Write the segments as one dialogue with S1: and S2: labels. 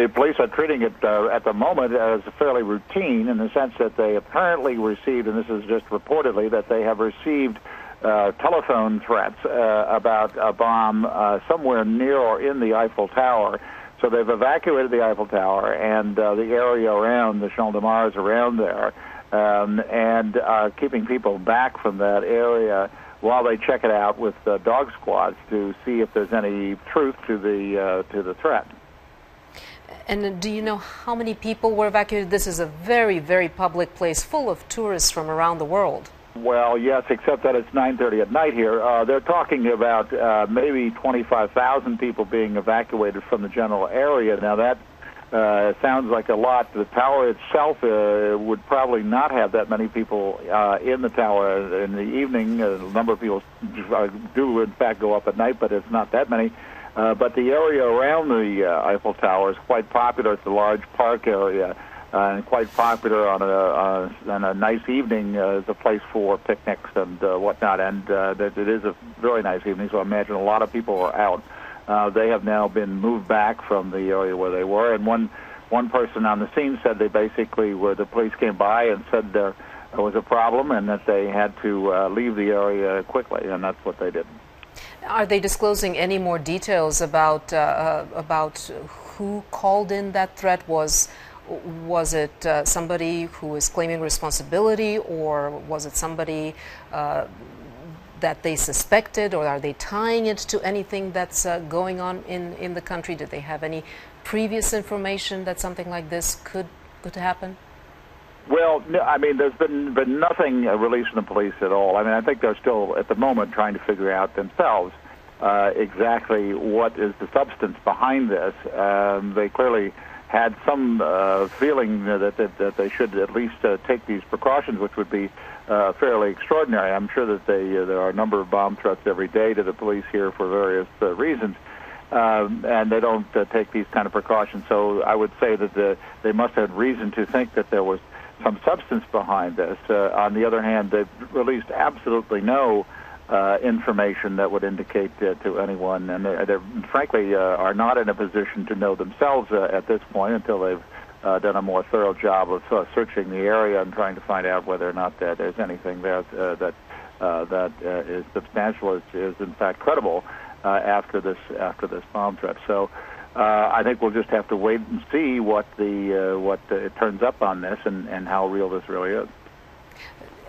S1: the police are treating it at the moment as fairly routine in the sense that they apparently received, and this is just reportedly, that they have received telephone threats about a bomb somewhere near or in the Eiffel Tower. So they've evacuated the Eiffel Tower and the area around, the Champ de Mars around there, and keeping people back from that area while they check it out with dog squads to see if there's any truth to the threat.
S2: And do you know how many people were evacuated? This is a very, very public place full of tourists from around the world.
S1: Well, yes, except that it's 9:30 at night here. They're talking about maybe 25,000 people being evacuated from the general area. Now, that sounds like a lot. The tower itself would probably not have that many people in the tower in the evening. A number of people do, in fact, go up at night, but it's not that many. But the area around the Eiffel Tower is quite popular. It's a large park area. And quite popular on a nice evening as a place for picnics and whatnot. And it is a very nice evening, so I imagine a lot of people are out. They have now been moved back from the area where they were. And one person on the scene said they basically, where the police came by and said there was a problem and that they had to leave the area quickly, and that's what they did.
S2: Are they disclosing any more details about who called in that threat? Was it somebody who is claiming responsibility, or was it somebody that they suspected, or are they tying it to anything that's going on in the country? Did they have any previous information that something like this could happen?
S1: Well, no, I mean, there's been nothing released from the police at all. I mean, I think they're still, at the moment, trying to figure out themselves exactly what is the substance behind this. They clearly had some feeling that they should at least take these precautions, which would be fairly extraordinary. I'm sure that there are a number of bomb threats every day to the police here for various reasons, and they don't take these kind of precautions. So I would say that they must have reason to think that there was some substance behind this. On the other hand, they've released absolutely no information that would indicate to anyone, and they frankly are not in a position to know themselves at this point until they've done a more thorough job of searching the area and trying to find out whether or not there's anything there that is substantial, is in fact credible after this bomb threat. So I think we'll just have to wait and see what it turns up on this and how real this really is.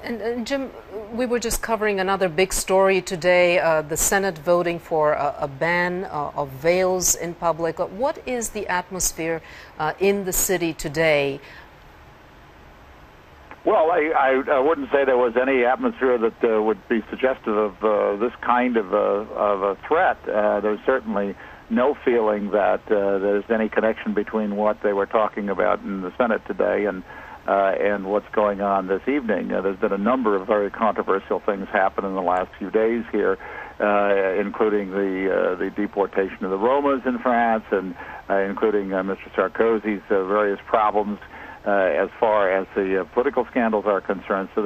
S2: And Jim, we were just covering another big story today, the Senate voting for a ban of veils in public. What is the atmosphere in the city today? Well,
S1: I wouldn't say there was any atmosphere that would be suggestive of this kind of a threat. There's certainly no feeling that there's any connection between what they were talking about in the Senate today and what's going on this evening. There's been a number of very controversial things happen in the last few days here, including the deportation of the Romas in France, and including Mr. Sarkozy's various problems as far as the political scandals are concerned. So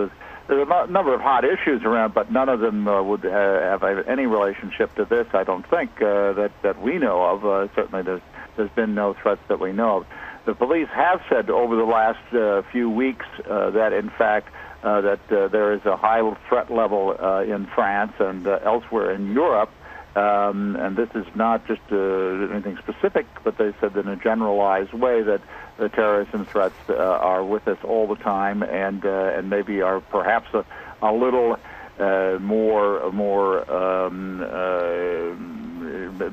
S1: there's a number of hot issues around, but none of them would have any relationship to this, I don't think, that we know of. Certainly there's been no threats that we know of. The police have said over the last few weeks that, in fact, that there is a high threat level in France and elsewhere in Europe, and this is not just anything specific, but they said in a generalized way that the terrorism threats are with us all the time, and maybe are perhaps a little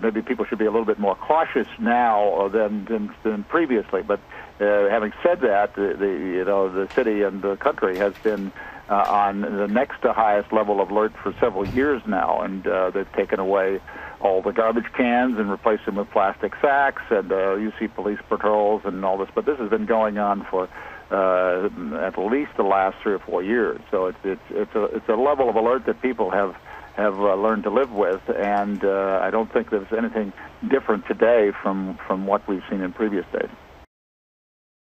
S1: maybe people should be a little bit more cautious now than previously. But having said that, the city and the country has been on the next to highest level of alert for several years now, and they've taken away all the garbage cans and replaced them with plastic sacks, and you see police patrols and all this. But this has been going on for at least the last 3 or 4 years. So it's a level of alert that people have learned to live with, and I don't think there's anything different today from what we've seen in previous days.